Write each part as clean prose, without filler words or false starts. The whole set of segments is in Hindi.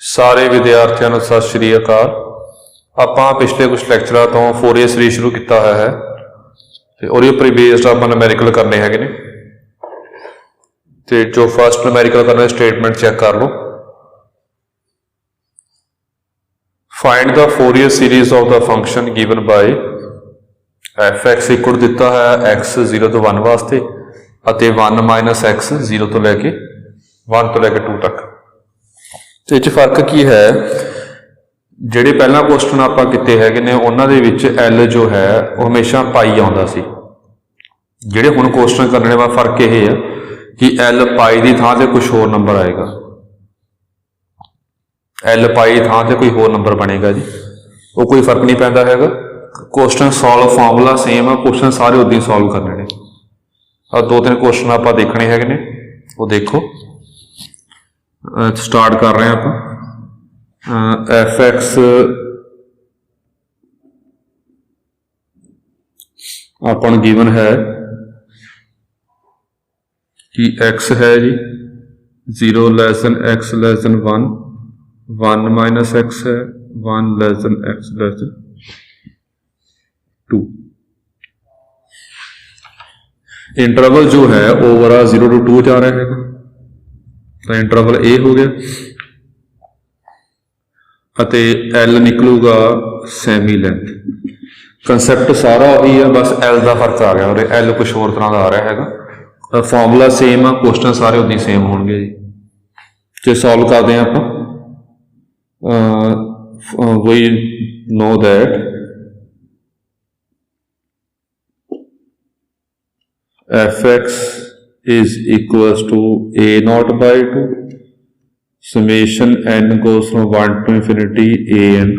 सारे विद्यार्थियों को सत श्री अकाल। ਆਪਾਂ पिछले कुछ ਲੈਕਚਰਾਂ ਤੋਂ ਫੋਰੀਅਰ सीरीज शुरू किया होया है ਤੇ ਉਹਦੇ ਉੱਪਰ ਬੇਸਡ ਆਪਾਂ ਨੁਮੈਰੀਕਲ ਕਰਨੇ ਹੈਗੇ ਨੇ ਤੇ ਜੋ ਫਸਟ ਨੁਮੈਰੀਕਲ ਕਰਨਾ ਸਟੇਟਮੈਂਟ ਚੈੱਕ ਕਰ ਲਓ। Find the Fourier series of the function given by F x equal दिता है एक्स 0 तो 1 वास्ते ਅਤੇ 1 माइनस एक्स 0 तो लैके 1 तो लैके 2 तक। तो ये फर्क की है ਜਿਹੜੇ ਪਹਿਲਾਂ ਕੁਐਸਚਨ ਆਪਾਂ ਕੀਤੇ ਹੈਗੇ ਨੇ ਉਹਨਾਂ ਦੇ ਵਿੱਚ ਐਲ ਜੋ ਹੈ ਉਹ ਹਮੇਸ਼ਾ ਪਾਈ ਆਉਂਦਾ ਸੀ। ਜਿਹੜੇ ਹੁਣ ਕੁਐਸਚਨ ਕਰਨੇ ਦਾ ਫਰਕ ਇਹ ਹੈ ਕਿ ਐਲ ਪਾਈ ਦੀ ਥਾਂ ਤੇ ਕੁਝ ਹੋਰ ਨੰਬਰ ਆਏਗਾ। ਐਲ ਪਾਈ ਥਾਂ ਤੇ ਕੋਈ ਹੋਰ ਨੰਬਰ ਬਣੇਗਾ ਜੀ, ਉਹ ਕੋਈ ਫਰਕ ਨਹੀਂ ਪੈਂਦਾ ਹੈਗਾ। ਕੁਐਸਚਨ ਸੋਲਵ ਫਾਰਮੂਲਾ ਸੇਮ ਆ, ਕੁਐਸਚਨ ਸਾਰੇ ਉਦਾਂ ਹੀ ਸੋਲਵ ਕਰਨੇ ਨੇ। ਆ ਦੋ ਤਿੰਨ ਕੁਐਸਚਨ ਆਪਾਂ ਦੇਖਣੇ ਹੈਗੇ ਨੇ, ਉਹ ਦੇਖੋ। ਸਟਾਰਟ ਕਰ ਰਹੇ ਹਾਂ ਆਪਾਂ। एफ एक्स अपन गिवन है कि एक्स है जी 0 less than x less than 1, 1 minus x है 1 less than x less than 2। Interval जो है ओवर 0 to 2 जा रहा है, तो इंटरवल ए हो गया ਅਤੇ एल निकलूगा सैमी लेंथ। कंसैप्ट सारा वही है, बस एल का फर्क आ गया और एल कुछ होर तरह का आ रहा है। फॉर्मूला सेम आ, क्वेश्चन सारे उदा सेम होंगे जी। जो सॉल्व करते हैं आप we know that F X is equals to A not by 2 summation n goes from 1 to infinity a n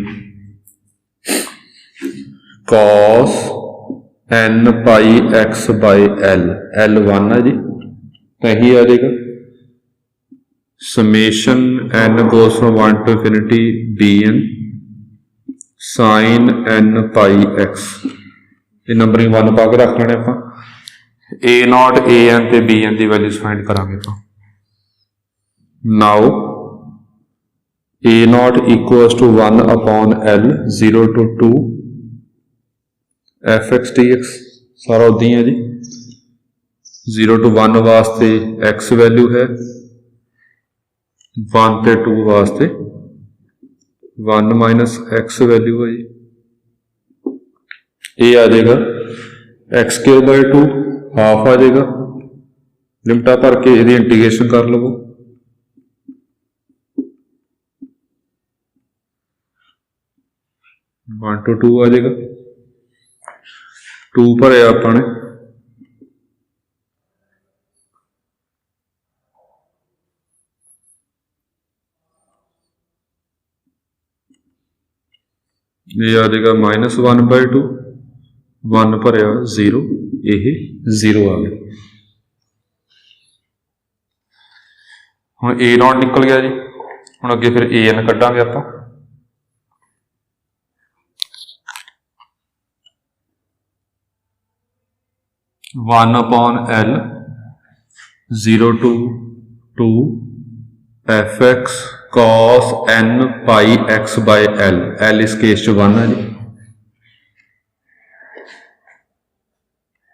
cos n pi x by l, l 1 है जी, तो यही आ जाएगा। summation n goes from 1 to infinity b n sin n pi x, ये नंबरिंग 1 पा के रख लेने आप। a नॉट a n ते b n की वैल्यूज फाइंड करांगे तो now a naught equals to 1 upon L 0 to 2 F x D x सारा उदा ही है जी। 0 to 1 वास्ते x वैल्यू है, 1 ते 2 वास्ते 1 माइनस x वैल्यू है जी। ये आ जाएगा एक्स क्यूब बाई 2 हाफ आ जाएगा। लिमिटा भर के यदि इंटीग्रेशन कर लवो 1 to 2 आ जाएगा। 2 भरे अपने ये आ जाएगा -1 बाई 2, 1 भरया 0, ये 0 आ गया। हुण ए नॉट निकल गया जी। हुण अगे फिर ए एन कड्डांगे आपां। One upon L 0 to 2 F X cos N pi x by L, L इस केस च 1 है जी।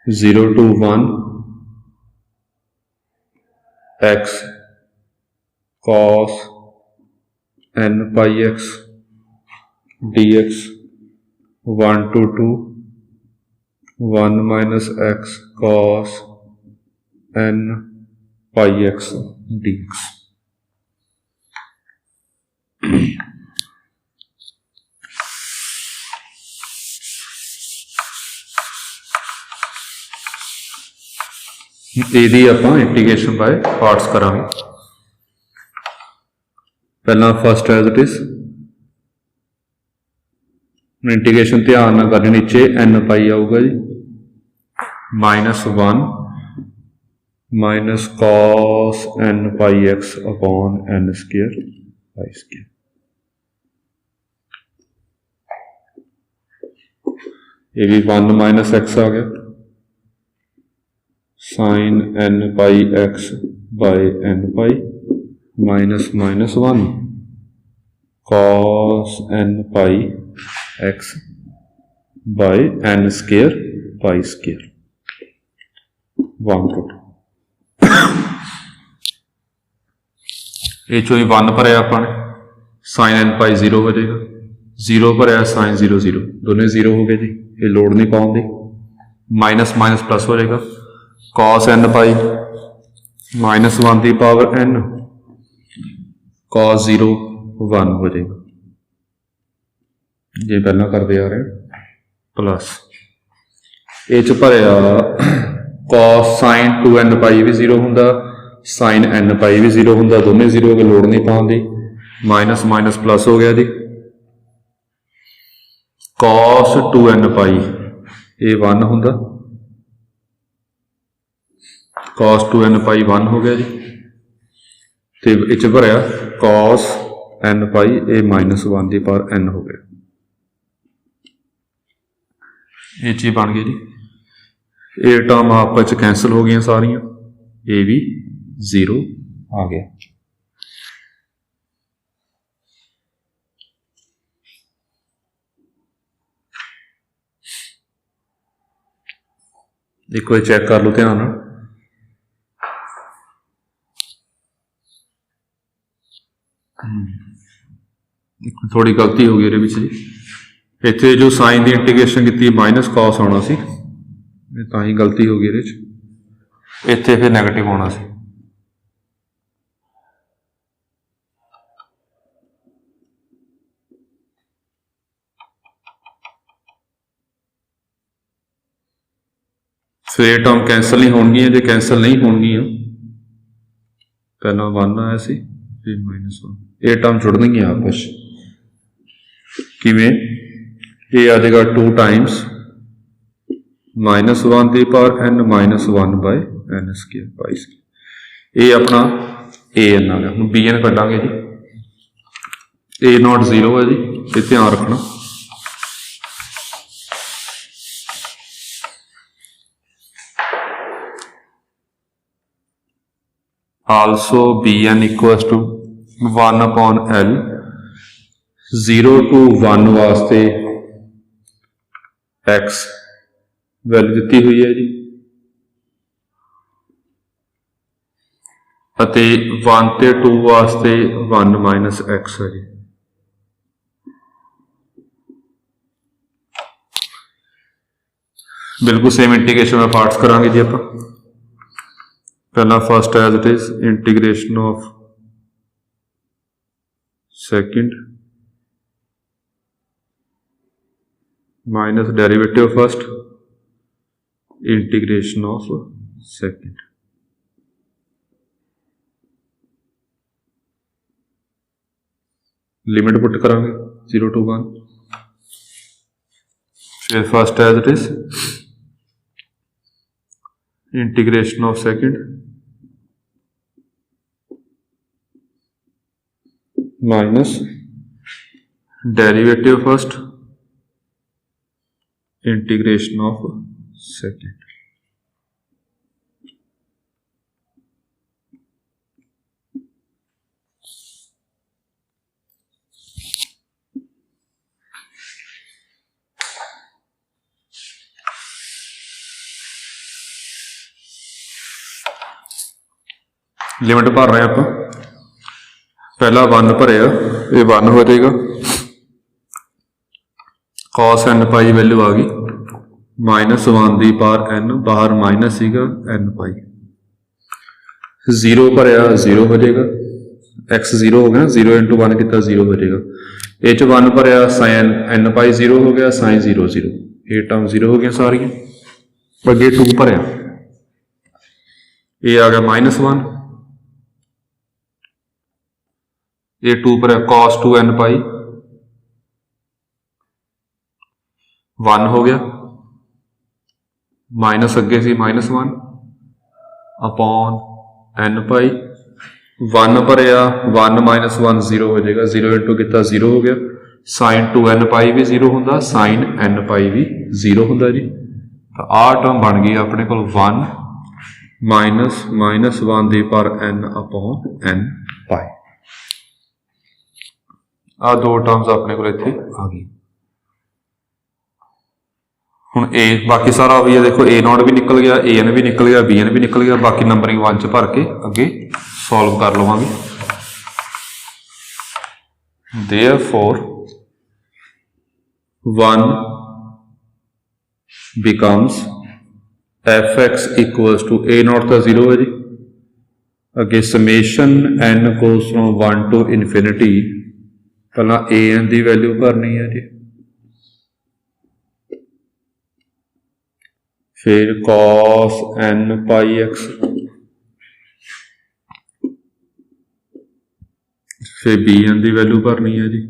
0 to 1 X cos N pi x D X, 1 to 2 1 minus X cos N pi x D X. यदि आप इंटीग्रेशन बाय पार्ट्स करांगे। पहला first as it is integration ध्यान ना करनी, नीचे एन पाई आऊगा जी -1 minus cos N pi x upon n square pi square. ये भी 1 माइनस एक्स आ गया sine n pi x by n pi minus -1 cos n पाई x by n square pi square 1 total. ये चो ही 1 भरया अपने साइन n पाई 0 हो जाएगा, 0 भरया साइन 0 0, दोनों 0 हो गए जी, ये लोड़ नहीं पाउंदी। माइनस माइनस प्लस हो जाएगा, cos n पाई -1 की पावर n cos 0 1 हो जाएगा, ये पहला करते आ रहे प्लस ये च भरया cos sin 2n पाई भी 0 होंदा, साइन n पाई भी 0 होंदा, दोनों 0 हो गए, लोड़ नहीं पाउंदी। माइनस माइनस प्लस हो गया जी, cos 2n पाई ये 1 होंदा, cos 2n पाई 1 हो गया जी, तो इच भरया cos n पाई ये -1 की पावर n हो गया, ये चीज बन गई जी। ये टर्म आपस च कैंसल हो गई सारियां, ये भी 0 आ गया। एक बार चेक कर लो ध्यान नाल, थोड़ी गलती हो गई ये जी, इत्थे जो साइन की इंटीग्रेशन की माइनस कॉस आना सी, तां ही गलती हो गई ये, इत्थे फिर नैगेटिव आना सी। फिर ये टर्म कैंसल नहीं होणगियां, जो कैंसल नहीं होणगियां पहला 1 आया सी फिर -1, ये टर्म जुड़नगियां आपस किवें, ये आ जाएगा 2 टाइम्स -1 की power n -1 by n square pi square, ये अपना ए एन आ गया। हम बी एन कटांगे जी, ए नॉट 0 है जी, ये ध्यान रखना। also bn equals to 1 upon L, 0 to 1 वास्ते x वैल्यू दी हुई है जी, अते 1 ते 2 वास्ते 1 माइनस x है जी। बिल्कुल सेम इंटीग्रेशन में पार्ट्स करांगे जी आप। पहला first as it is integration of second minus derivative first integration of second. Limit put करांगे 0 to 1। फिर first as it is integration of second minus derivative first integration of second. लिमिट भर रहे हैं आप, पहला 1 भरया, ये 1 हो जाएगा, cos n पाई वैल्यू आ गई, -1 की पावर n, बाहर माइनस सीगा n पाई, 0 भरया 0 हो जाएगा, x 0 हो गया, 0 into 1 कितना 0 हो जाएगा। ये 1 भरया sin n पाई 0 हो गया, sin 0 0, ये टर्म 0 हो गया सारियां। अगे 2 भरया, ये आ गया -1, ये 2 पर cos 2n पाई 1 हो गया, माइनस अगे सी -1 अपॉन n पाई, 1 भरया 1 -1 0 हो जाएगा, 0 इंटू कितना 0 हो गया, sin 2n पाई भी 0 होंदा, sin n पाई भी 0 होंदा जी। तो आ टर्म बन गई अपने को 1 माइनस -1 की पावर n अपॉन n पाई। आ दो टर्म्स अपने को इत्थे आ गई। हुण ए बाकी सारा भी है, देखो ए नॉट भी निकल गया, ए एन भी निकल गया, बी एन भी निकल गया, बाकी नंबरिंग 1 च भर के अगे सॉल्व कर लवांगे। Therefore 1 becomes fx equals to a not का 0 है जी, अगे summation n goes from 1 to infinity, पहला a n की वैल्यू भरनी है जी, फिर cos n पाई x, फिर बी एन की वैल्यू भरनी है जी,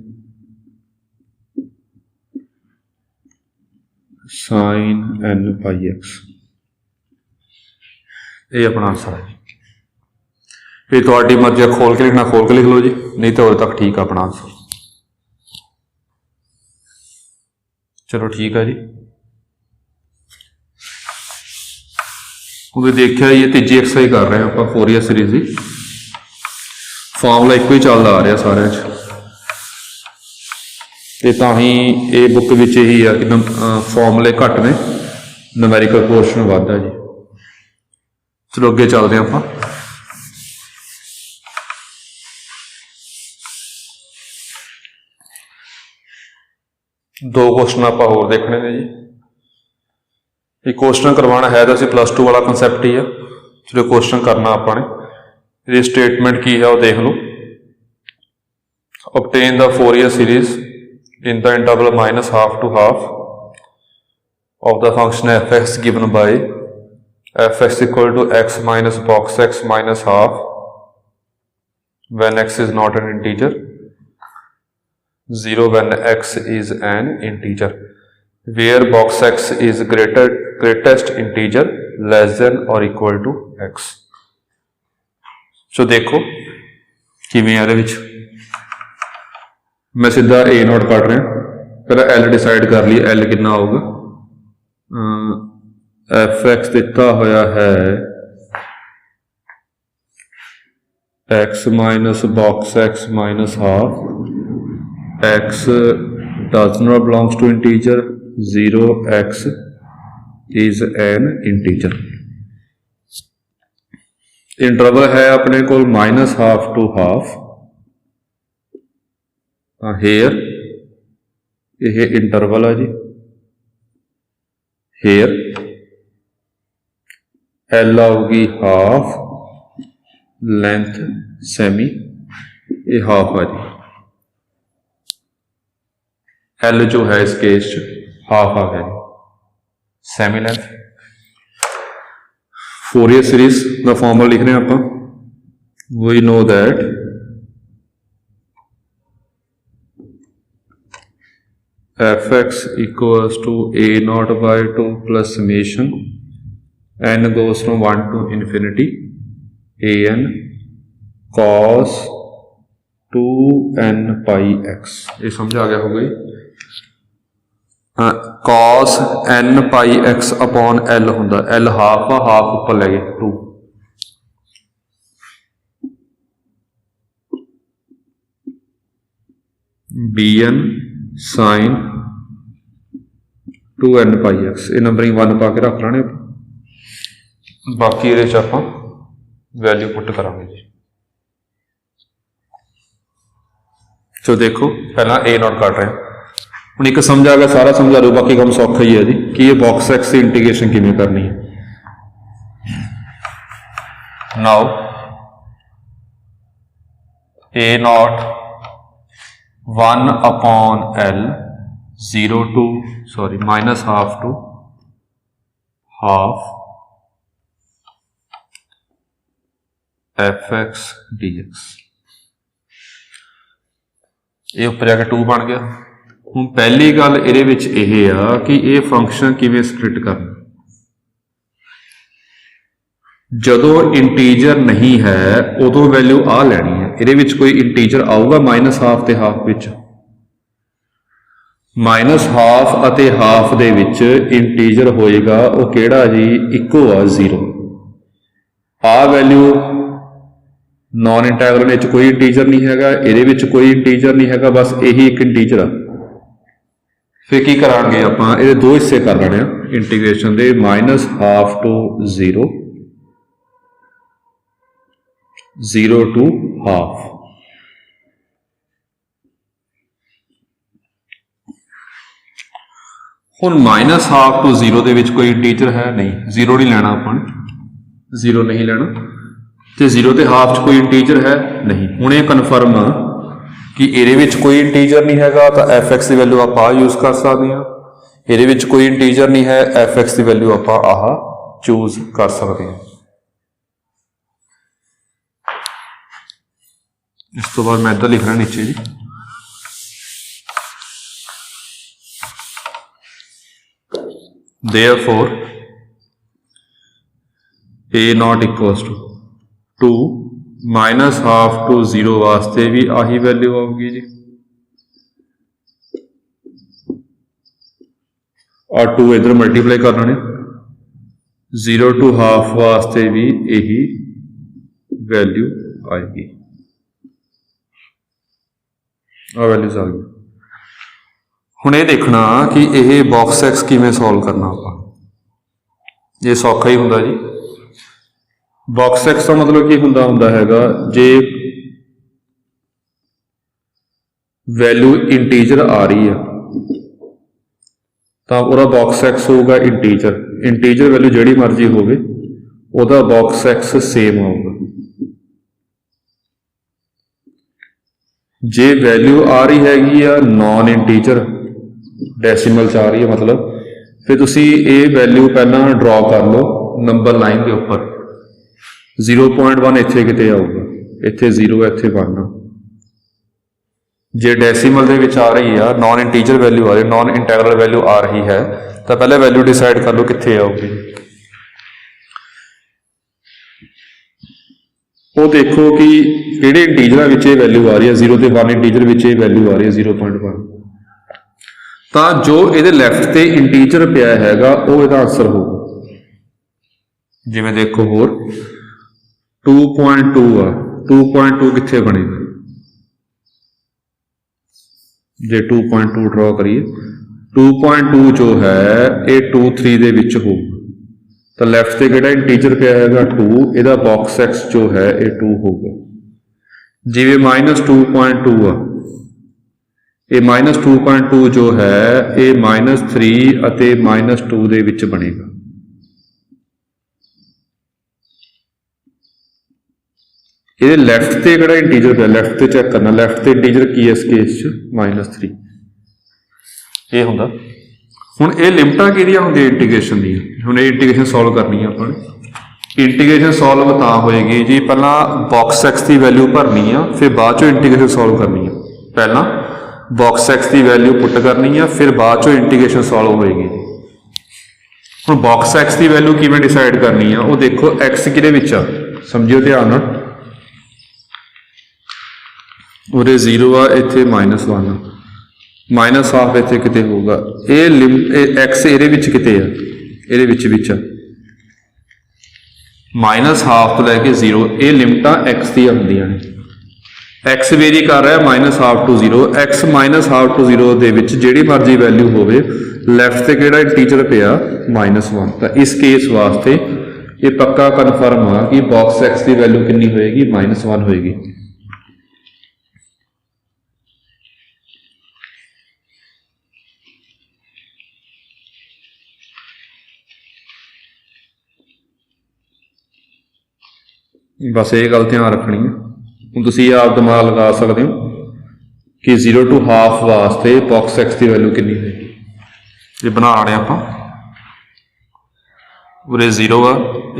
साइन एन पाई एक्स, ये अपना आंसर है जी। फिर थोड़ी मर्जी खोल के लिखना खोल के लिख लो जी, नहीं तो उदे तक ठीक है अपना आंसर। चलो ठीक है जी। उन्हें देखा ये तीजी एक्सरसाइज कर रहे हैं आप फोरियर सीरीज की, फॉर्मूला एक ही चलता आ रहा सारे तो ही ये बुक विच यही है कि फॉर्मूले घट ने, न्यूमेरिकल पोर्शन वध है जी। चलो अगे चलते हैं आप। दो क्वेश्चन आप होर देखने ने जी। एक क्वेश्चन करवाना है तो +2 वाला कंसैप्ट ही है। चलो क्वेश्चन करना आपने, ये स्टेटमेंट की है वो देख लो। Obtain the Fourier series in the interval -½ to ½ of the function f(x) given by f(x) equal to x minus box x minus ½ when x is not an integer, 0 when x is an integer, where box x is greatest integer less than or equal to x। सो देखो किवें आ विच मैं सीधा ए नॉट कट रहा, पहले एल डिसाइड कर लिया, एल कितना होगा, एफ एक्स दिता होया है X minus box x minus ½ X does not belongs to integer, 0 X is an integer. Interval है अपने को -½ to ½ हेयर, यह इंटरवल है जी। हेयर एल आऊगी ½ लेंथ सेमी, ये ½ है जी। एल जो है इस केस ½ आ गया जी, सेमी लेंथ। फोरियर सीरीज का फॉर्मूला लिख रहे हैं आप, we know that f(x) equals to a0/2 plus summation n goes from 1 to infinity an cos 2n pi x। ये समझ आ गया होगा जी। cos n pi x upon l होंदा, l ½ आ, ½ ऊपर ले गए 2, bn sine 2n pi x, ये नंबरिंग 1 पा के रख लेने, बाकी ये आप वैल्यू पुट करांगे जी। तो देखो पहला ए नॉट काट रहे हैं, हम एक समझ आ गया, सारा समझा लो, बाकी काम सौखा ही है जी कि ये बॉक्स एक्स की इंटीग्रेशन किमें करनी है। Now A not 1/L 0 to -½ to ½ f(x) dx, ये उपर जाके 2 बन गया। हुण पहली गल इहदे विच इह आ कि ये फंक्शन किवें स्प्लिट करना। जदों इंटीजर नहीं है उदों वैल्यू आ लैनी है, इहदे विच कोई इंटीजर आऊगा -½ ते ½ विच, -½ अते ½ दे विच इंटीजर होएगा वो किहड़ा जी, इक्को आ 0। आ वैल्यू नॉन इंटैगरल में कोई इंटीजर नहीं हैगा, ये कोई इंटीजर नहीं हैगा, बस यही एक इंटीजर आ। फिर की करांगे आपां, ये दो हिस्से कर लेने इंटीग्रेशन के, -½ to 0 0 to ½ ਹੁਣ -½ to 0 ਦੇ ਵਿੱਚ ਕੋਈ ਇੰਟੀਜਰ है नहीं, 0 नहीं लेना अपन, 0 नहीं लेना, तो 0 ਤੇ ½ 'ਚ ਕੋਈ ਇੰਟੀਜਰ है नहीं। ਹੁਣ ਇਹ ਕਨਫਰਮ ਆ कि ये कोई इंटीजर नहीं हैगा, तो f(x) की वैल्यू आप यूज़ कर सकते हैं। ये कोई इंटीजर नहीं है, f(x) की वैल्यू आप आह चूज कर सकते हैं। इस तो बाद मैं इधर लिख रहा नीचे जी, therefore a not equals to -½ to 0 वास्ते भी आही वैल्यू आऊगी जी, और 2 इधर मल्टीप्लाई कर लेने, 0 to ½ वास्ते भी यही वैल्यू आएगी, आ वैल्यूज आ गई। हुण ये देखना कि यह बॉक्स एक्स किवें सॉल्व करना, आप ये सौखा ही हुंदा जी। बॉक्स एक्स का मतलब की हुंदा हैगा, जे वैल्यू इंटीजर आ रही है तो वह बॉक्स एक्स होगा इंटीजर, इंटीजर वैल्यू जिहड़ी मर्जी होवे उहदा बॉक्स एक्स सेम आऊगा। जे वैल्यू आ रही हैगी आ नॉन इंटीजर, डेसीमल च आ रही है मतलब, फिर तुसी ये वैल्यू पहला ड्रॉ कर लो नंबर लाइन के उपर, 0.1 इत्थे किते आऊगा, इत्थे 0 इत्थे 1। जे डेसीमल दे विच आ रही है, नॉन इंटीजर वैल्यू आ रही, नॉन इंटैगरल वैल्यू आ रही है, तो पहले वैल्यू डिसाइड कर लो कित्थे आऊगी। वो देखो कि किहड़े इंटीजर विच ये वैल्यू आ रही है, 0 ते 1 इंटीजर विच ये वैल्यू आ रही है 0.1, तो जो ये लैफ्ट ते इंटीजर पिया हैगा वो इसदा आंसर होगा। जिवें देखो होर 2.2 आ, 2.2 कित्थे बनेगा, जे 2.2 ड्रॉ करिए, 2.2 जो है ये 2 3 दे विच होगा, तो लैफ्ट से किहड़ा इंटीजर पिया हैगा 2, इहदा बॉक्स एक्स जो है ये 2 होगा। जिवें -2.2 आ, ये -2.2 जो है ये -3 अते -2 दे विच बनेगा। ये लैफ्ट से किहड़ा इंटीजर पिया, लैफ्ट से चैक करना, लैफ्ट से इंटीजर की है इस केस -3 ये हुंदा। हुण ये लिमिटां किहदियां हुंदियां इंटीग्रेशन दी, हुण ये इंटीग्रेशन सॉल्व करनी है आपां। इंटीग्रेशन सॉल्व तां होएगी जी, पहला बॉक्स एक्स की वैल्यू भरनी है, फिर बाद चो इंटीग्रेशन सॉल्व करनी है। पहला बॉक्स एक्स की वैल्यू पुट करनी है, फिर बाद चो इंटीग्रेशन सॉल्व होएगी। हुण बॉक्स एक्स की वैल्यू किवें डिसाइड करनी है, वो देखो एक्स किहदे विच आ, समझियो ध्यान नाल, उरे 0 आ, इत्थे -1 -½ इत्थे किते होगा, ये एक्स इहदे विच किते आ, इहदे विच आ, -½ तो लैके 0, ये लिमिटां एक्स दी हुंदियां ने। एक्स वेरी कर रहा है -½ to 0, एक्स -½ to 0 दे विच जिहड़ी मर्जी वैल्यू होवे, लैफ्ट से किहड़ा इंटीजर पिया -1, तो इस केस वास्ते ये पक्का कन्फर्म आ कि बॉक्स एक्स की वैल्यू कितनी होएगी, -1 होएगी। बस ये गल ध्यान रखनी है। हुण तुसीं आप दिमाग लगा सकते हो कि 0 to ½ वास्ते बॉक्स एक्स की वैल्यू कितनी होगी। ये बना रहे आपां, उरे 0 आ,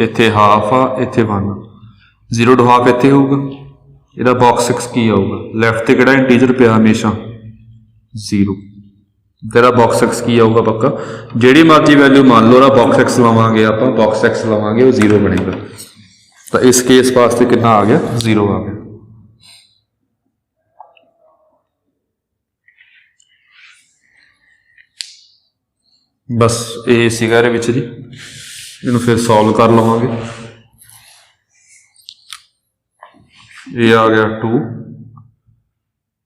इत्थे ½ आ, इत्थे 1, 0 to ½ इत्थे होगा, इहदा बॉक्स एक्स की आऊगा, लैफ्ट ते किहड़ा इंटीजर पिया हमेशा 0, तेरा बॉक्स एक्स की आऊगा पक्का, जिहड़ी मर्जी वैल्यू मान लो, बॉक्स एक्स लवांगे आपां, बॉक्स एक्स लवांगे वो 0 बनेगा। तो इस केस वास्ते कितना आ गया, 0 आ गया। बस ये सीगा इहदे विच जी, इहनूं फिर सॉल्व कर लवांगे। ये आ गया 2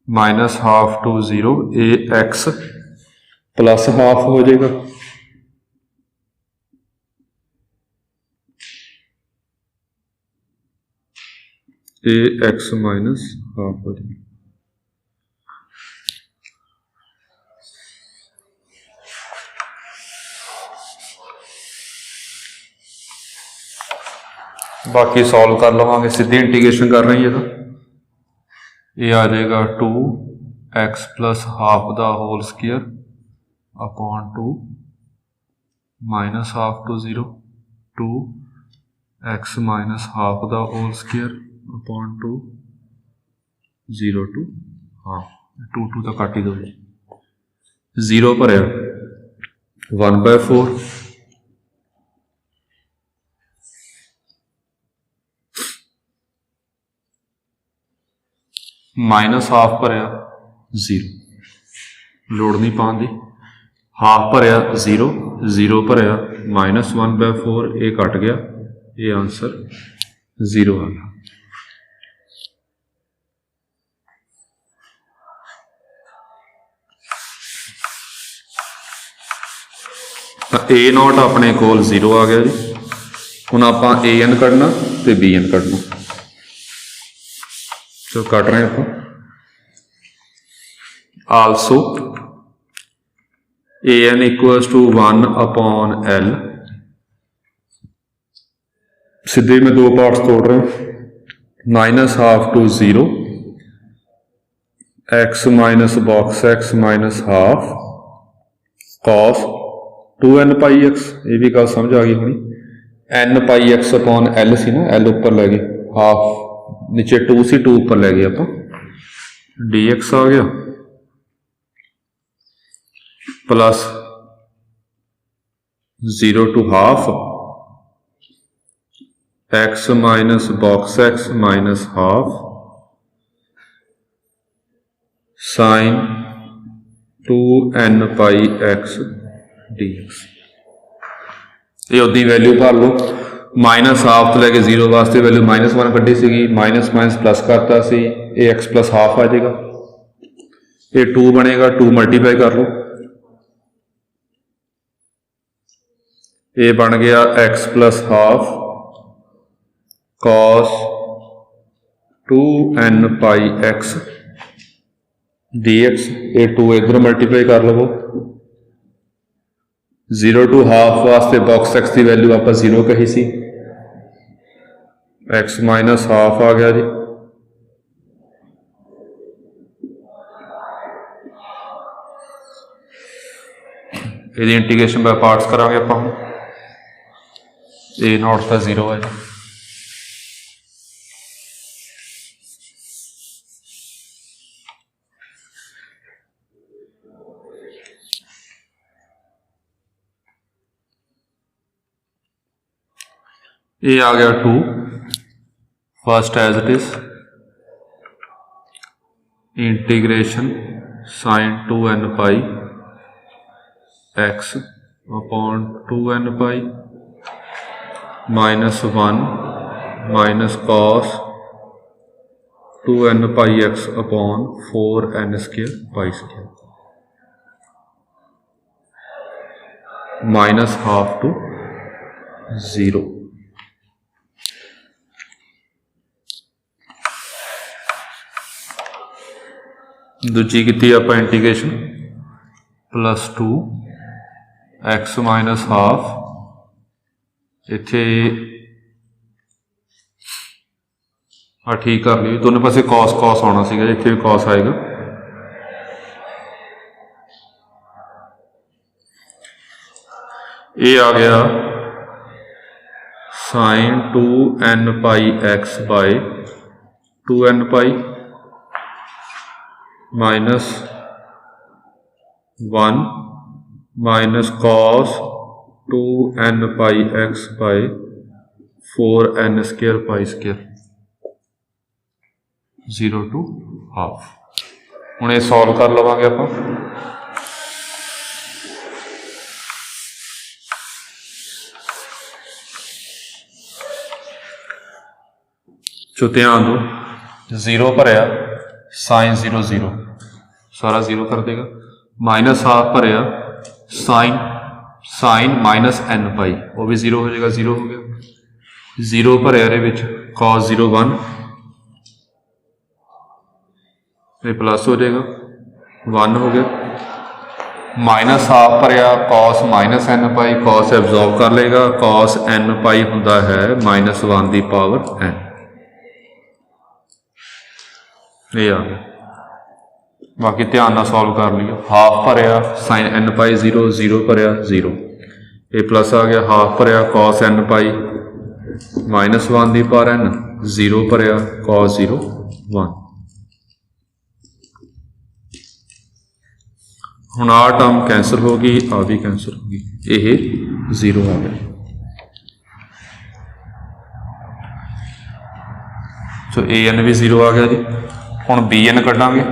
minus half to 0, A X plus half हो जाएगा, ए एक्स माइनस हाफ हो जाएगा। बाकी सॉल्व कर लवांगे, सीधी इंटीग्रेशन कर रही है तो ये आ जाएगा 2x plus half the whole square upon 2 minus half to 0, 2x minus half the whole square upon 2 0 to half, 2 तो कट ही दो, 0 भरिया 1/4 माइनस हाफ भरिया 0, लोड़ नहीं पाने दी, हाफ भरिया 0, 0 भरिया माइनस 1/4, ये कट गया, ये आंसर 0 आ गया। ए नॉट अपने कोल 0 आ गया जी। हुण आपां ए एन कढ़ना ते बी एन कढ़ना, चलो कट रहे हैं आप। Also a n equals to 1 upon L, सीधे में दो पार्ट्स तोड़ रहे हैं, minus half to 0, x minus box x minus half cos 2n pi x, ये भी गल समझ आ गई होनी, n pi x upon L सी ना, एल उपर लै गए, हाफ नीचे 2 सी, 2 उपर लै गए आप, डी एक्स आ गया plus 0 to half x minus box x minus half sine 2n pi x D x. ये उदी वैल्यू भर लो, माइनस हाफ तो लैके 0 वास्ते वैल्यू -1 कड्ढी सी, माइनस माइनस प्लस करता सी, ये एक्स प्लस हाफ आ जाएगा, ये 2 बनेगा, 2 मल्टीप्लाई कर लो, ये बन गया x plus half cos 2n pi x D x, ये 2 इधर मल्टीप्लाई कर लो, 0 टू हाफ वास्ते बॉक्स एक्स की वैल्यू आप 0 कही सी, एक्स माइनस हाफ आ गया जी, ये इंटीग्रेशन बाय पार्ट्स करांगे आप। ए नॉट का 0 है, ये आ गया 2 first as it is integration sine 2n pi x upon 2n pi -1 minus cos 2n pi x upon 4n square pi square minus half to 0। दूजी की आप इंटीग्रेशन +2 एक्स माइनस हाफ, इत्थे ठीक कर ली, दोनों पासे कॉस कॉस आना सीगा, इत्थे भी कॉस आएगा, ये आ गया sine 2n pi x by 2n pi -1 minus cos 2n pi x by 4n square pi square 0 to half. हुण ये सॉल्व कर लवांगे आप। जो ध्यान दो 0 भरिया साइन 0 0 सारा 0 कर देगा, माइनस हाफ भरिया साइन माइनस n पाई वो भी 0 हो जाएगा, 0 हो गया। 0 भरिया cos 0 1 ये प्लस हो जाएगा, 1 हो गया। माइनस हाफ भरिया cos माइनस n पाई, cos एब्जॉर्ब कर लेगा, cos n पाई होंदा है -1 की पावर n, ये आ गया। बाकी ध्यान ना सॉल्व कर लियो। हाफ भरिया साइन n पाई 0 0 भरिया 0, ये प्लस आ गया। हाफ भरिया cos n पाई -1 की पावर n, 0 भरिया cos 0 1। हुण आ टर्म कैंसल हो गई, आ भी कैंसल हो गई, ये 0 आ गया। सो an भी 0 आ गया जी। हुण bn कड्डांगे,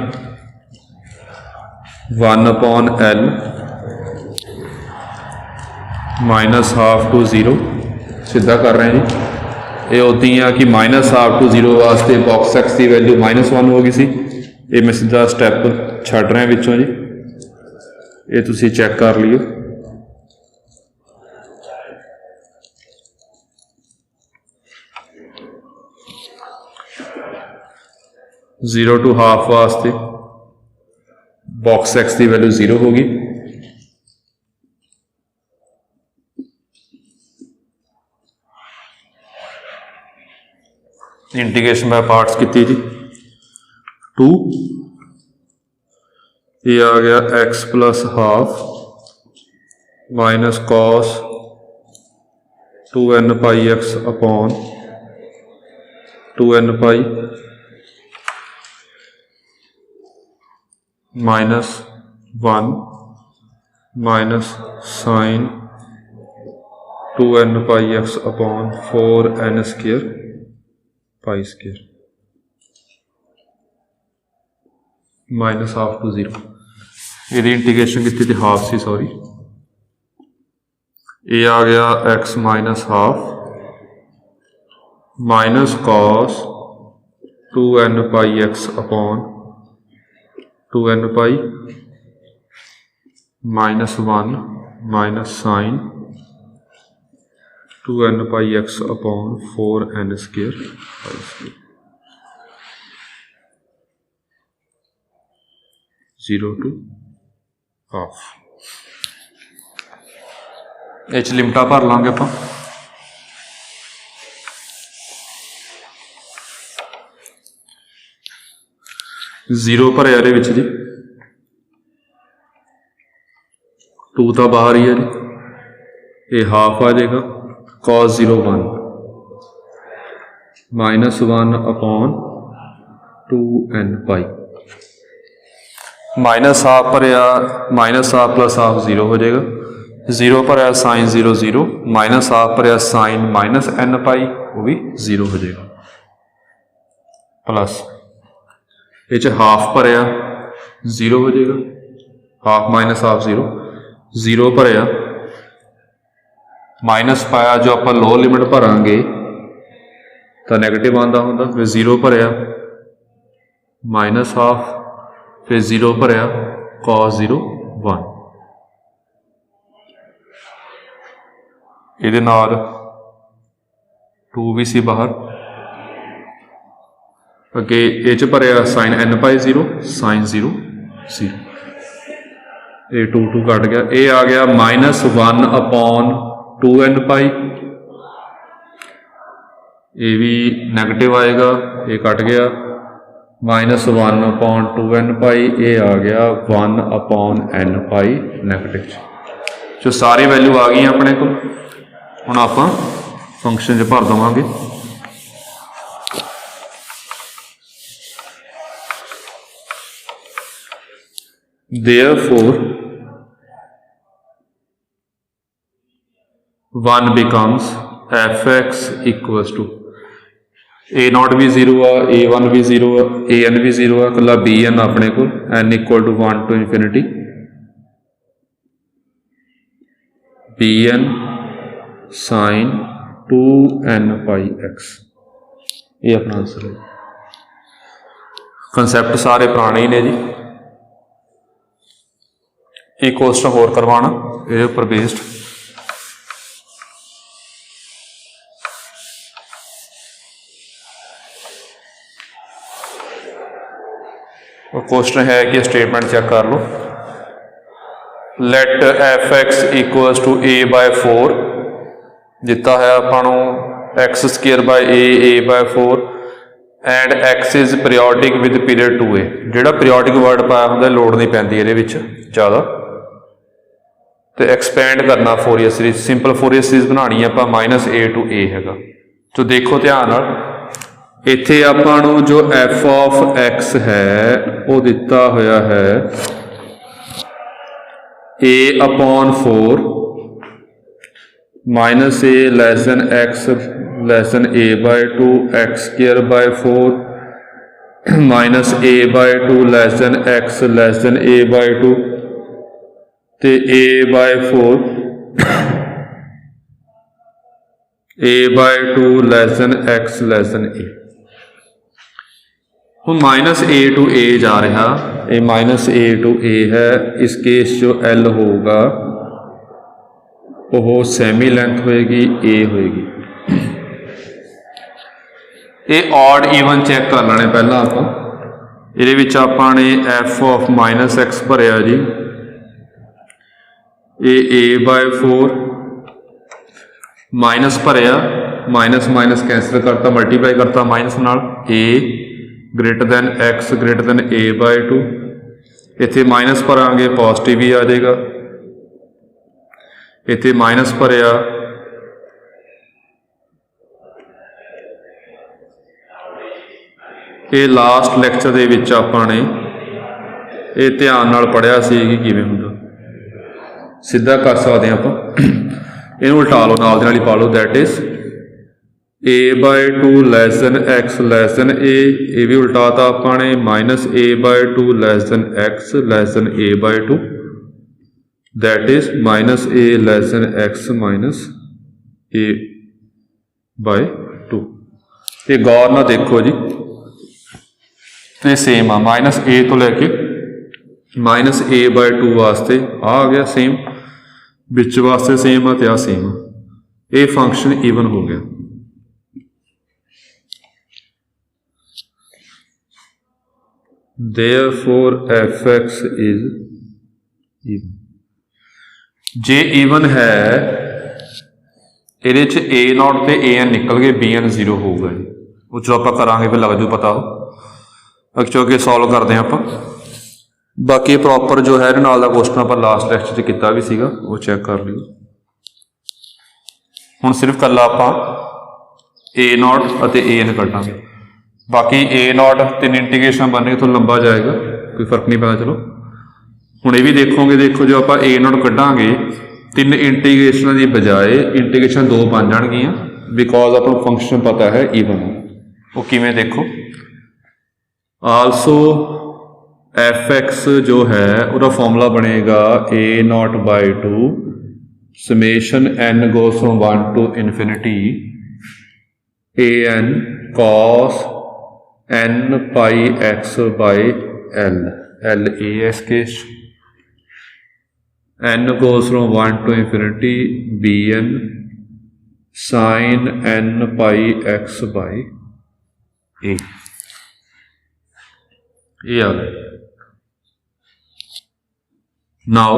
1/L -हाफ टू 0 सीधा कर रहे हैं जी। ये उदी है कि -हाफ टू 0 वास्ते बॉक्स एक्स की वैल्यू -1 हो गई सी, ये मैं सीधा स्टैप छड्ड रहा विचों जी, ये तुसी चैक कर लियो। जीरो टू हाफ वास्ते बॉक्स एक्स की वैल्यू 0 होगी, इंटीग्रेशन बाय पार्ट्स की जी। 2 ये आ गया x plus half minus cos 2n pi x upon 2n pi -1 minus sine 2n pi x upon 4n square pi square -half to 0। ये इंटीग्रेशन की थी हाफ सी, सॉरी, ये आ गया x minus half minus cos 2n pi x upon 2n pi -1 minus sine 2n pi x upon 4n square pi square 0 to half. ये लिमिटा भर लांगे आप। जीरो भरिया ये जी, 2 तो बाहर ही है जी, ये हाफ आ जाएगा cos 0 1 -1 अपॉन 2n पाई, माइनस हाफ भरिया माइनस हाफ प्लस हाफ 0 हो जाएगा, 0 भरिया साइन 0 0 माइनस हाफ भरिया साइन माइनस n पाई वो भी 0 हो जाएगा, प्लस ये हाफ भरिया 0 हो जाएगा, हाफ माइनस हाफ 0 0 भरिया माइनस पाया जो आप लो लिमिट भरांगे तो नैगेटिव आंदा होंदा, फिर 0 भरिया माइनस हाफ फिर 0 भरिया cos 0 1, ये 2 भी सी बाहर, अगे ये भरिया साइन n पाई 0 साइन 0 0, ये 2 2 कट गया, ये आ गया -1 अपॉन 2n पाई, ये भी नैगेटिव आएगा, ये कट गया, -1 अपॉन 2n पाई, ये आ गया 1 अपॉन n पाई नैगेटिव। जो सारी वैल्यू आ गई अपने को, हुण आपां फंक्शन च भर देवांगे। Therefore 1 becomes fx equals to a0 भी 0 आ, a1 भी 0 आ, an भी 0 आ, कला bn अपने को n equal to 1 to infinity bn sine 2n pi x, ये अपना आंसर है। कंसैप्ट सारे पुराने ही ने जी। एक क्वेश्चन होर करवाना ये उपर बेस्ड। क्वेश्चन है कि स्टेटमेंट चेक कर लो। Let f x equals to a by 4 दिता है आपां x square by a by 4 and x is periodic with period 2a। जिहड़ा पीरियोडिक वर्ड पाया होंदा लोड़ नहीं पैंदी इहदे विच ज़्यादा। तो एक्सपैंड करना Fourier series, simple Fourier series बनानी है आपां -a to a हैगा। तो देखो ध्यान नाल इत्थे आपां नूं जो एफ ऑफ एक्स है वो दिता होया है a/4 -a less than x less than a by 2 x square by 4 -a/2 less than x less than a by 2 ते a/4 a/2 less than x less than a। हम -a to a जा रहा, ये -a to a है। इस केस जो L होगा वो सैमी लेंथ होएगी a होएगी। ये ऑड ईवन चेक कर लेने पहला आप। ये आपां ने f ऑफ -x भरिया जी, ये a/4 माइनस भरिया, माइनस माइनस कैंसिल करता, मल्टीप्लाई करता माइनस नाल, a greater than x greater than a/2। इत्थे माइनस भरांगे पॉजिटिव ही आ जाएगा। इत्थे माइनस भरिया, ये लास्ट लैक्चर दे विच आपां ने ये ध्यान नाल पढ़िया सी कि किवें हुंदा। सीधा कर सकते हैं आप, इनू उल्टा लो, नाल दे नाल ही पा लो। That is a/2 less than x less than a, ये भी उल्टाता आपां ने -a/2 less than x less than a/2। That is -a less than x -a/2। ये गौर ना देखो जी, तो ये सेम आ, -a तो लैके -a/2 वास्ते आ गया सेम, बिच वास्ते सेम आ ते आ सेम आ। ये फंक्शन ईवन हो गया। Therefore f(x) is even। J even है ये a0 ते an निकल गए, bn 0 होगा जी। वो चलो आप करांगे फिर लग जू पता हो। अगे सॉल्व करते हैं आप। बाकी प्रॉपर जो है नाल दा क्वेश्चन आप लास्ट लैक्चर च किया भी सीगा, वो चेक कर लियो। हुण सिर्फ कल्ला आप a0 और an कटांगे। बाकी a0 तीन इंटीग्रेशन बनने तो लंबा जाएगा, कोई फर्क नहीं पैदा। चलो हुण ये भी देखोगे, देखो जो आप a0 कढ़ांगे तीन इंटीग्रेशन की बजाय इंटीग्रेशन 2 बन जाएगियां, बिकॉज अपन फंक्शन पता है ईवन। वो किवें देखो, आलसो f(x) जो है उसका फॉर्मूला बनेगा a0/2 summation n goes from 1 to infinity an cos n pi x by l, l a is case, n goes from 1 to infinity bn sin n pi x by a। ये आ गया। नाउ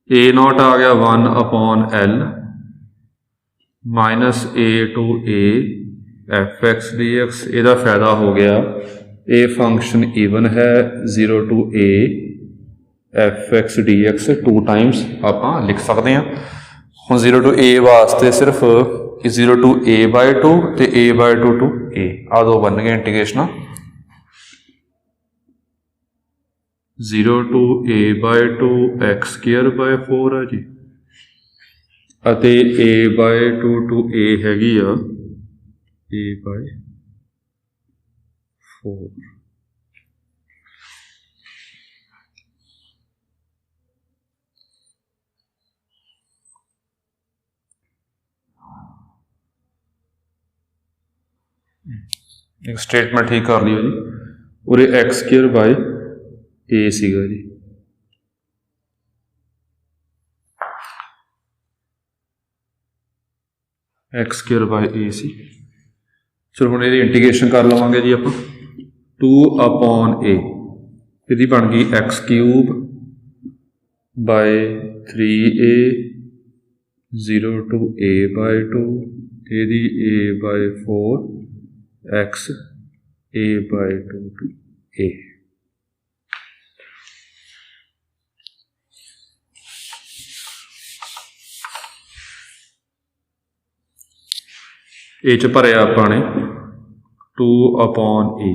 a0 आ गया 1/l -a to a f(x) dx। ਇਹਦਾ फायदा हो गया, ये फंक्शन ईवन है 0 to a f(x) dx 2 times आप लिख सकते हैं। हम 0 to a वास्ते सिर्फ 0 to a/2 तो a/2 to a आ दो बन गए integration. 0 to a/2 x square by 4 है जी, अते a/2 to a हैगी आ a/4। एक स्टेटमेंट ठीक कर लियो जी। उरे एक्स स्क्वेयर बाय ए सीगा जी, एक्स स्क्वेयर बाय ए सी। चलो हम ये इंटीग्रेशन कर लवेंगे जी, आप 2/a यदि बन गई x cube by 3a 0 to a by 2 यदि a by 4 x a by 2 to a। ए च भरिया आपने 2/a,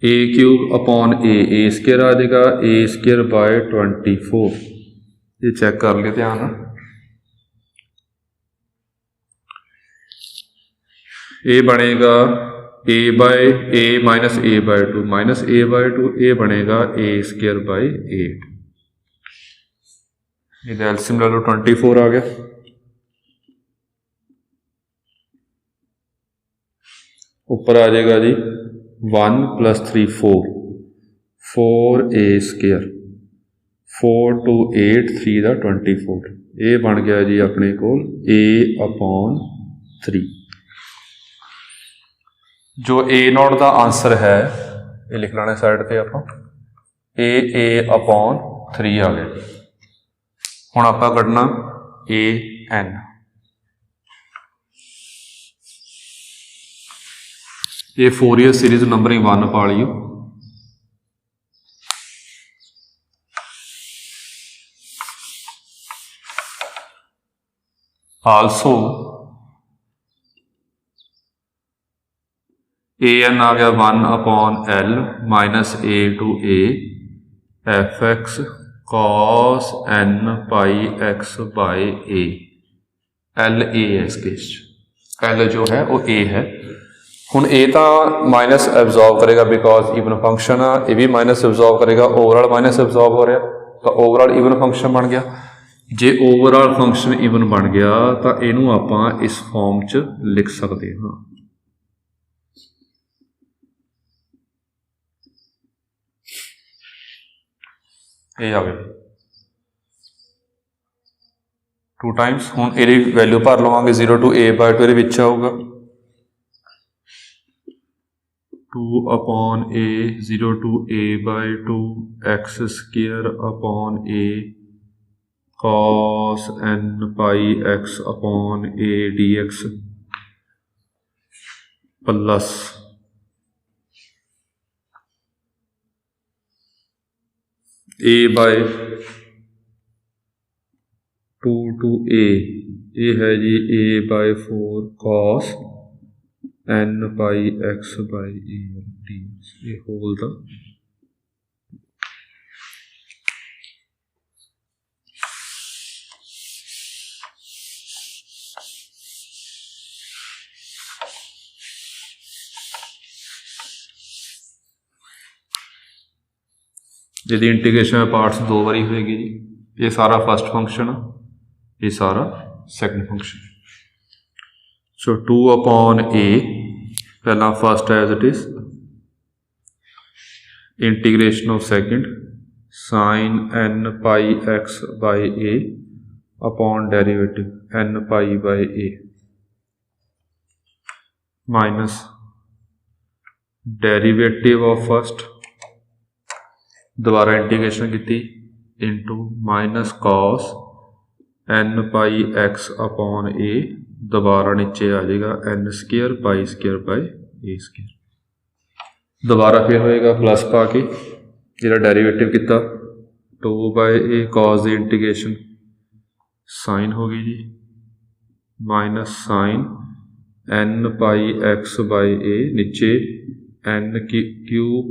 ए क्यूब अपॉन ए स्केयर आ जाएगा ए स्केयर बाय 24। ये चेक कर लिया ध्यान, ए बनेगा ए बाय ए माइनस ए बाय 2 माइनस ए बाय 2, ए बनेगा ए स्केयर बाय 8। ये एलसीएम ले लो 24 आ गया। ऊपर आ जाएगा जी 1 + 3 4 a स्केयर 4 to 8 3 दा 24। ये बन गया जी अपने को a/3। जो a नॉट का आंसर है ये लिख लेना साइड पे, आप a/3 आ गया। हुण आपां कढना an। ये फोरियर सीरीज नंबरिंग 1 पा लियो। आल्सो an आ गया 1/l minus a to a fx cos n pi x by a। l a है इस केस, l जो है वो a है। हुण ए तो माइनस एब्जॉर्व करेगा बिकॉज ईवन फंक्शन आ, ये भी माइनस एब्जॉर्व करेगा, ओवरऑल माइनस एब्जॉर्व हो रहा, तो ओवरऑल ईवन फंक्शन बन गया। जे ओवरऑल फंक्शन ईवन बन गया तो इनू आपां इस फॉर्म च लिख सकते हाँ। ये आ गया 2 टाइम्स। हुण इहदी वैल्यू भर लवांगे 0 to a by 2 इहदे विच आऊगा 2/a 0 to a by 2 x square upon a cos n pi x upon a dx plus a by 2 to a, ये है जी a by 4 cos n pi x by a dx, ये होल द यदि इंटीग्रेशन में पार्ट्स 2 बारी होएगी जी। ये सारा फर्स्ट फंक्शन, ये सारा सेकंड फंक्शन। सो 2/a पहला first as it is integration of second sin n pi x by a upon derivative n pi by a minus derivative of first, दोबारा इंटीग्रेशन की into minus cos n pi x upon a, दोबारा नीचे आ जाएगा n square pi square by a square, दोबारा फिर होएगा प्लस पा के जिहड़ा डेरिवेटिव किया 2/a कॉस दी इंटीग्रेशन साइन हो गई जी minus sine n pi x by a नीचे n cube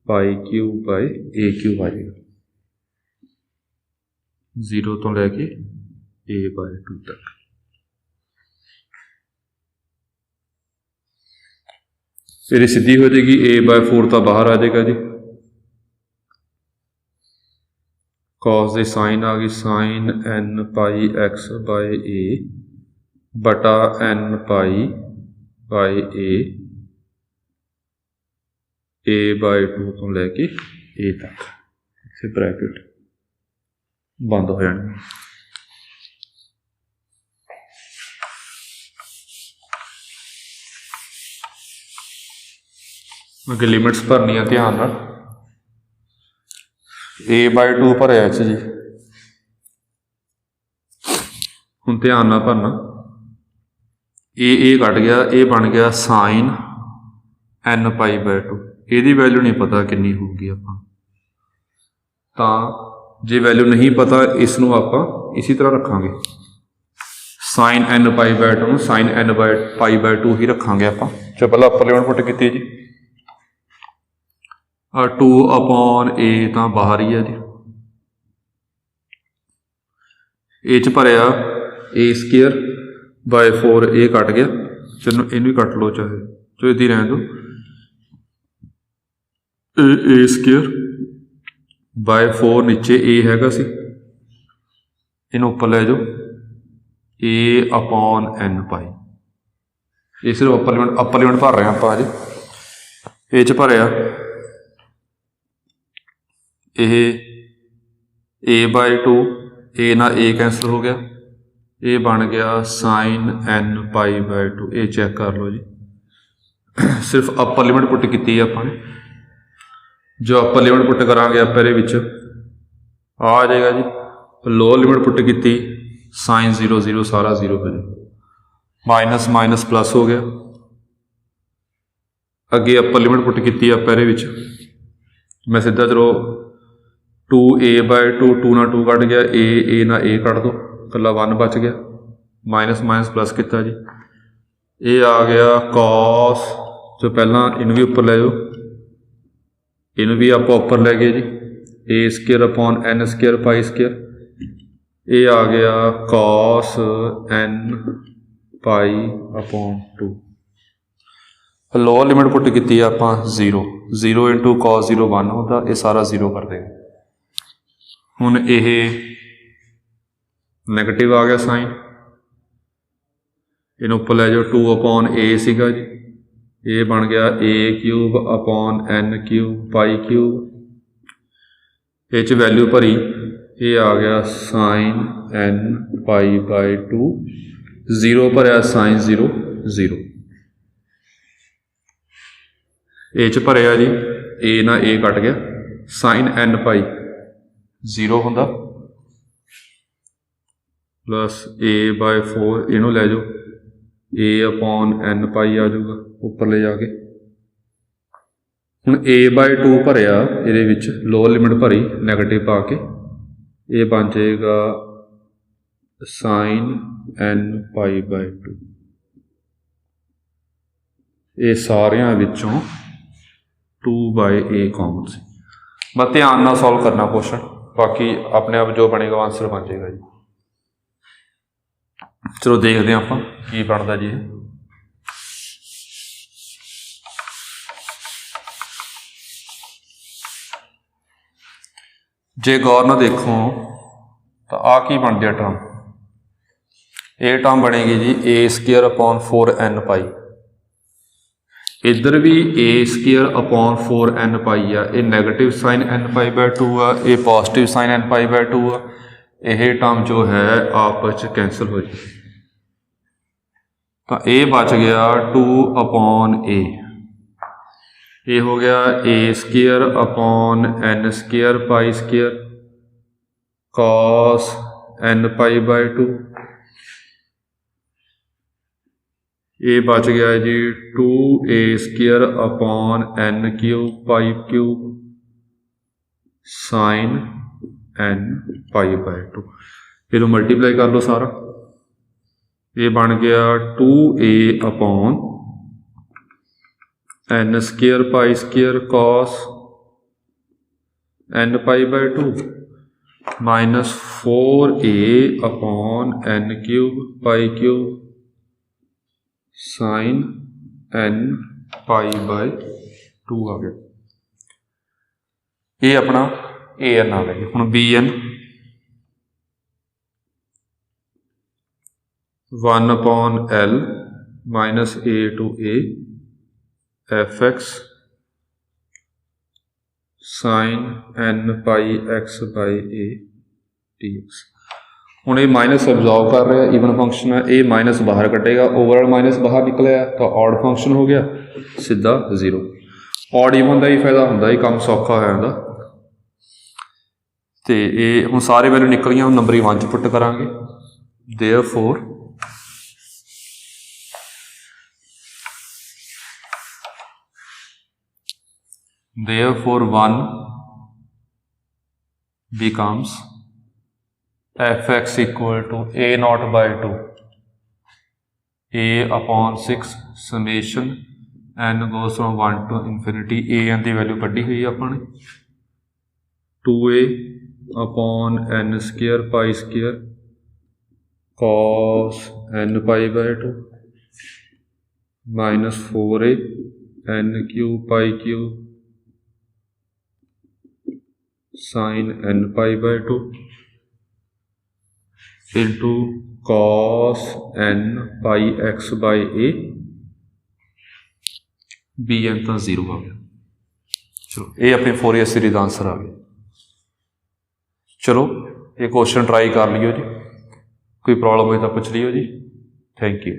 pi cube by a cube आ जाएगा 0 तो लैके a बाय 2 तक। फिर सीधी हो जाएगी a बाय 4 तो बाहर आ जाएगा जी, कॉस दी साइन आ गई sine n pi x by a बटा n pi by a by 2 तो लैके ए तक, इत्थे ब्रैकेट बंद हो जानी। अगे लिमिट्स भरनिया ध्यान नाल। ए बाई 2 भरिया इस जी, हुण ध्यान नाल भरना। ए कट गया, ये बन गया साइन एन पाई बाई 2। ਇਹਦੀ वैल्यू नहीं पता कितनी होगी ਆਪਾਂ ਤਾਂ जे वैल्यू नहीं पता इसनों ਆਪਾਂ इसी तरह रखांगे, साइन एन पाई बाई 2 ਨੂੰ साइन एन पाई बाई 2 ही रखांगे ਆਪਾਂ। जो पहला अपर लिमिट पुट की जी 2 अपॉन ए तो बाहर ही है जी, ए च भरिया ए स्केयर बाय 4 ए कट गया, चलो इनू कट लो चाहे जो इदी रहने दो, ए स्केयर बाय 4 नीचे ए हैगा सी, इनू उपर लै जाओ ए अपॉन एन पाई। ये सिर्फ अपर लिमिट भर रहे हैं आप अज। ए च भरिया ए बाय 2, ए ना ए कैंसल हो गया, ये बन गया साइन एन पाई बाय 2। ये चैक कर लो जी, सिर्फ अपर लिमिट पुट की आपने। जो अपर लिमिट पुट करांगे आप आ जाएगा जी, लोअर लिमिट पुट की साइन 0 0 सारा 0 हो जाए, माइनस माइनस प्लस हो गया। अगे अपर लिमिट पुट की आप मैं सीधा चलो 2 ए बाय 2, 2 ना 2 कट गया, ए ना ए कट दो, कला 1 बच गया, माइनस माइनस प्लस किया जी, ये आ गया कॉस। जो पहला इन भी उपर लै जाओ, इन भी आप उपर लै गए जी, a square upon n square pi square, ये आ गया cos N pi upon 2। Lower limit put की आप 0 0 इंटू कॉस 0 1 होता, ये सारा 0 कर देगा। हुण ये नैगेटिव आ गया साइन, इन उपर लै जाओ 2 अपॉन ए सीगा जी, ये बन गया a cube upon n cube pi cube. ये च वैल्यू भरी, ये आ गया साइन एन पाई बाई 2, 0 भरिया साइन 0 0। ए च भरिया जी ए ना ए कट गया, साइन एन पाई 0 होंदा प्लस ए बाय 4, इनू लै जाओ ए अपॉन एन पाई आ जाऊगा उपर ले जाके। हुण ए बाय 2 भरिया, ये लोअर लिमिट भरी नैगेटिव पा के, ये बन जाएगा साइन एन पाई बाय 2। ये सारियां विचों 2 बाय ए कॉमन से। मैं ध्यान नाल सॉल्व करना क्वेश्चन, बाकी अपने आप जो बनेगा आंसर बन जाएगा जी। चलो देखते हैं आप की बनता जी। जे गौर ना देखो तो आ की बन गया टर्म, ये टर्म बनेगी जी a square upon 4 n pi, इधर भी a square upon 4 n pi आ, ये negative sine n pi by 2 आ, ये positive sine n pi by 2 आ। यह टर्म जो है आपस में कैंसल हो जाए, तो ए बच गया 2 अपॉन ए, ये हो गया a square upon n square pi square cos N pi by 2। ये बच गया जी 2 a square upon n cube pi cube sine n pi by 2। ये मल्टीप्लाई कर लो सारा, ये बन गया 2a upon n square pi square cos N pi by 2 minus 4a upon n cube pi cube sine n pi by 2 आ गया। ये अपना ए एन आ गया। हुण b n 1 upon L minus a to a f x sine n pi x by a d x. हुण ये माइनस एब्जॉर्व कर रहा है, ईवन फंक्शन है, ये माइनस बाहर कटेगा, ओवरऑल माइनस बाहर निकलिया तो ऑड फंक्शन हो गया, सीधा 0। ऑड ईवन का ही फायदा होंदा, ये काम सौखा हो जाता। तो ये हुण सारे वैल्यू निकलियां, हम नंबर 1 च पुट करांगे। Therefore Therefore 1 becomes fx equal to a naught by 2 a upon 6 summation n goes from 1 to infinity। a n की वैल्यू कढ़ी हुई अपने 2a upon n square pi square cos n pi by 2 minus 4a n cube pi cube sin n pi by 2 into cos n pi x by a bn तो 0 आ गया। चलो ये अपनी फोरियर सीरीज का आंसर आ गया। चलो ये क्वेश्चन ट्राई कर लियो जी, कोई प्रॉब्लम हो तो पूछ लियो जी। Thank you.